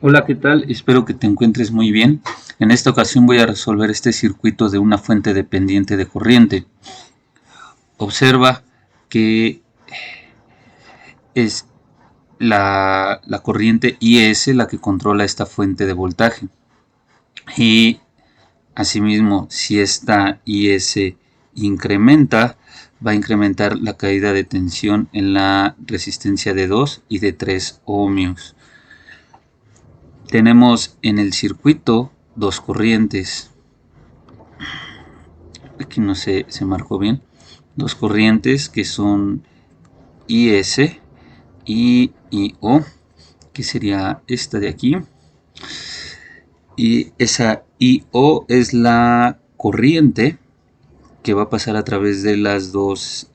Hola, ¿qué tal? Espero que te encuentres muy bien. En esta ocasión voy a resolver este circuito de una fuente dependiente de corriente. Observa que es la corriente IS la que controla esta fuente de voltaje. Y asimismo, si esta IS incrementa, va a incrementar la caída de tensión en la resistencia de 2 y de 3 ohmios. Tenemos en el circuito dos corrientes. Aquí no se marcó bien. Dos corrientes que son IS y IO, que sería esta de aquí. Y esa IO es la corriente que va a pasar a través de las dos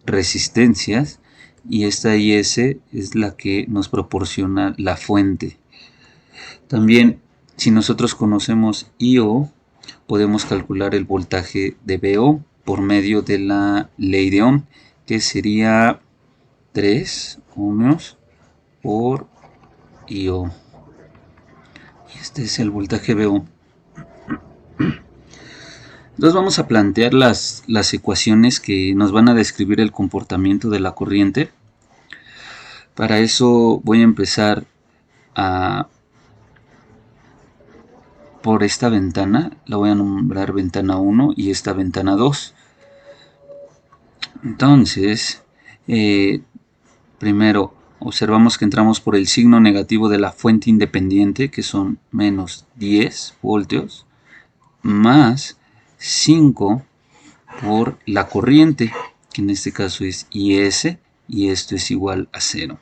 resistencias, y esta IS es la que nos proporciona la fuente. También, si nosotros conocemos IO, podemos calcular el voltaje de VO por medio de la ley de Ohm, que sería 3 ohmios por IO. Y este es el voltaje VO. Entonces vamos a plantear las ecuaciones que nos van a describir el comportamiento de la corriente. Para eso voy a empezar por esta ventana, la voy a nombrar ventana 1 y esta ventana 2. Entonces, primero observamos que entramos por el signo negativo de la fuente independiente, que son menos 10 voltios, más 5 por la corriente, que en este caso es IS, y esto es igual a 0.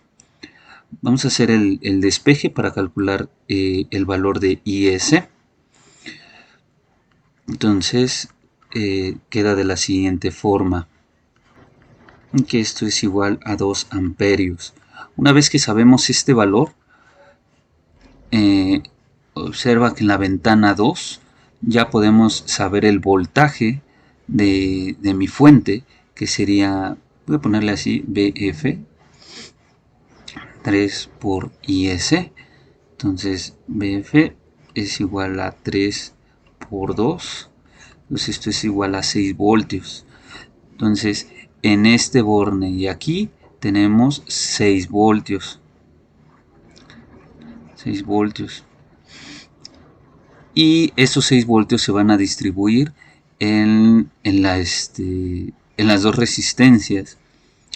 Vamos a hacer el despeje para calcular el valor de IS. Entonces, queda de la siguiente forma, que esto es igual a 2 amperios. Una vez que sabemos este valor, observa que en la ventana 2 ya podemos saber el voltaje de mi fuente, que sería, voy a ponerle así, BF 3 por IS. Entonces BF es igual a 3 por 2, entonces esto es igual a 6 voltios. Entonces en este borne y aquí tenemos 6 voltios. 6 voltios. Y esos 6 voltios se van a distribuir en las dos resistencias.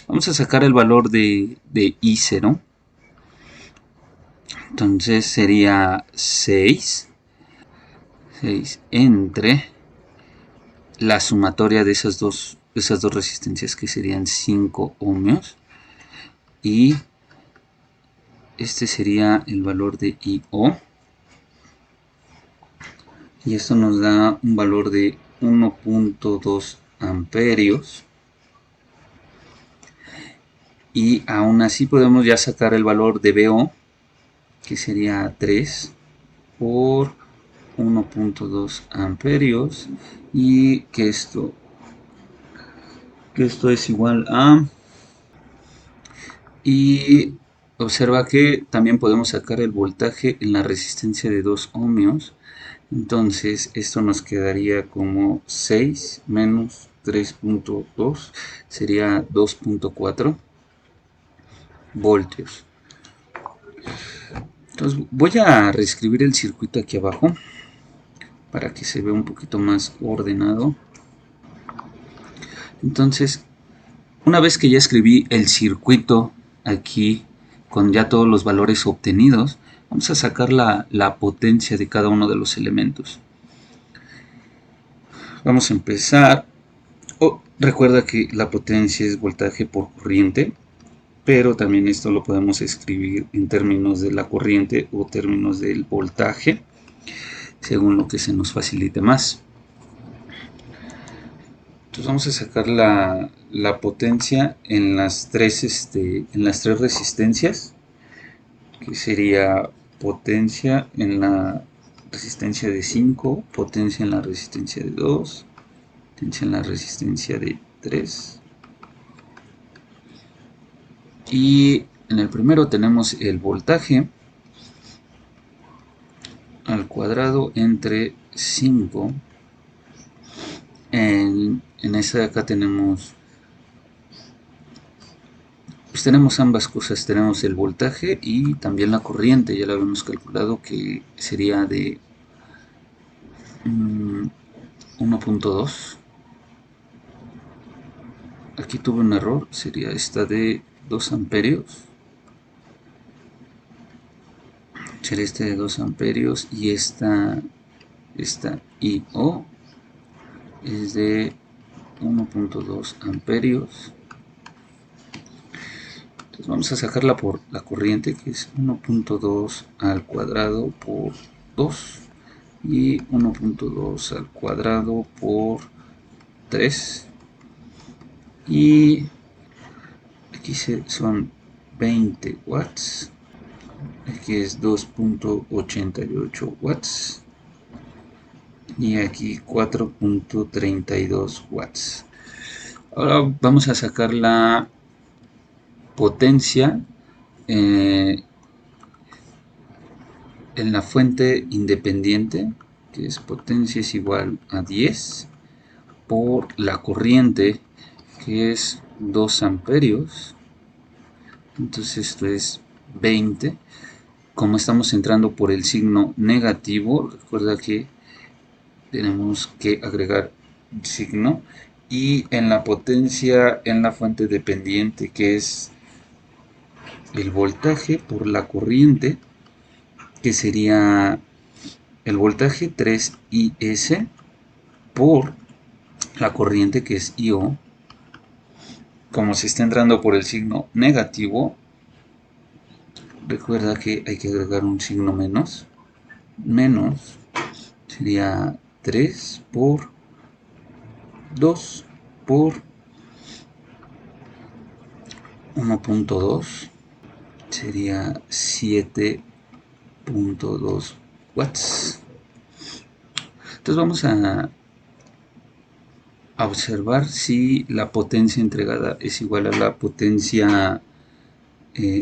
Vamos a sacar el valor de I0. Entonces sería 6 entre la sumatoria de esas dos resistencias, que serían 5 ohmios, y este sería el valor de IO, y esto nos da un valor de 1.2 amperios. Y aún así podemos ya sacar el valor de BO, que sería 3 por 1.2 amperios, y que esto es igual a, y observa que también podemos sacar el voltaje en la resistencia de 2 ohmios. Entonces esto nos quedaría como 6 menos 3.2, sería 2.4 voltios. Entonces voy a reescribir el circuito aquí abajo para que se vea un poquito más ordenado. Entonces, una vez que ya escribí el circuito aquí con ya todos los valores obtenidos, vamos a sacar la potencia de cada uno de los elementos. Vamos a empezar. Recuerda que la potencia es voltaje por corriente, pero también esto lo podemos escribir en términos de la corriente o términos del voltaje, según lo que se nos facilite más. Entonces vamos a sacar la potencia en las tres resistencias, que sería potencia en la resistencia de 5, potencia en la resistencia de 2, potencia en la resistencia de 3. Y en el primero tenemos el voltaje, al cuadrado entre 5. En esta de acá tenemos, pues tenemos ambas cosas, tenemos el voltaje y también la corriente. Ya lo habíamos calculado que sería de 1.2. Aquí tuve un error, sería esta de 2 amperios. Sería este de 2 amperios y esta IO es de 1.2 amperios. Entonces vamos a sacarla por la corriente, que es 1.2 al cuadrado por 2 y 1.2 al cuadrado por 3, y aquí son 20 watts, aquí es 2.88 watts y aquí 4.32 watts. Ahora vamos a sacar la potencia en la fuente independiente, que es potencia es igual a 10 por la corriente, que es 2 amperios. Entonces esto es 20. Como estamos entrando por el signo negativo, recuerda que tenemos que agregar signo. Y en la potencia en la fuente dependiente, que es el voltaje por la corriente, que sería el voltaje 3IS por la corriente, que es IO. Como se está entrando por el signo negativo, recuerda que hay que agregar un signo menos. Menos sería 3 por 2 por 1.2, sería 7.2 watts. Entonces vamos a observar si la potencia entregada es igual a la potencia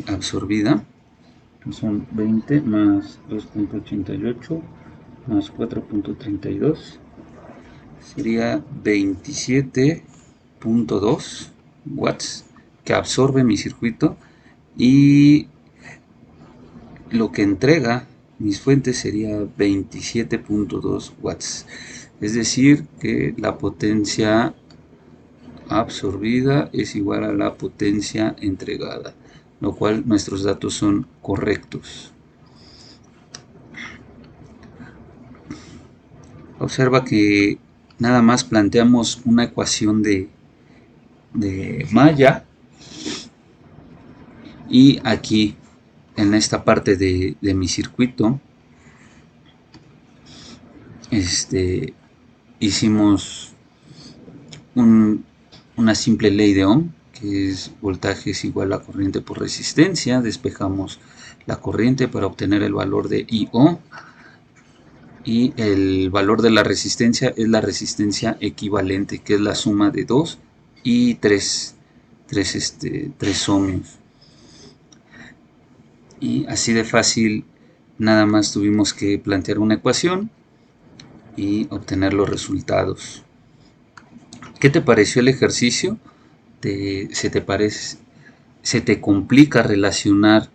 absorbida. Son 20 más 2.88 más 4.32, sería 27.2 watts que absorbe mi circuito, y lo que entrega mis fuentes sería 27.2 watts. Es decir, que la potencia absorbida es igual a la potencia entregada, lo cual nuestros datos son correctos. Observa que nada más planteamos una ecuación de malla, y aquí en esta parte de mi circuito hicimos una simple ley de Ohm, que es voltaje es igual a corriente por resistencia. Despejamos la corriente para obtener el valor de IO, y el valor de la resistencia es la resistencia equivalente, que es la suma de 2 y 3 ohmios. Y así de fácil, nada más tuvimos que plantear una ecuación y obtener los resultados. ¿Qué te pareció el ejercicio? ¿Se te complica relacionar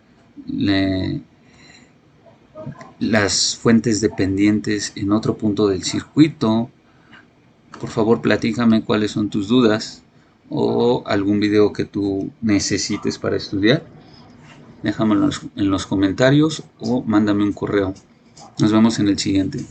las fuentes dependientes en otro punto del circuito? Por favor, platícame cuáles son tus dudas o algún video que tú necesites para estudiar. Déjamelo en los comentarios o mándame un correo. Nos vemos en el siguiente.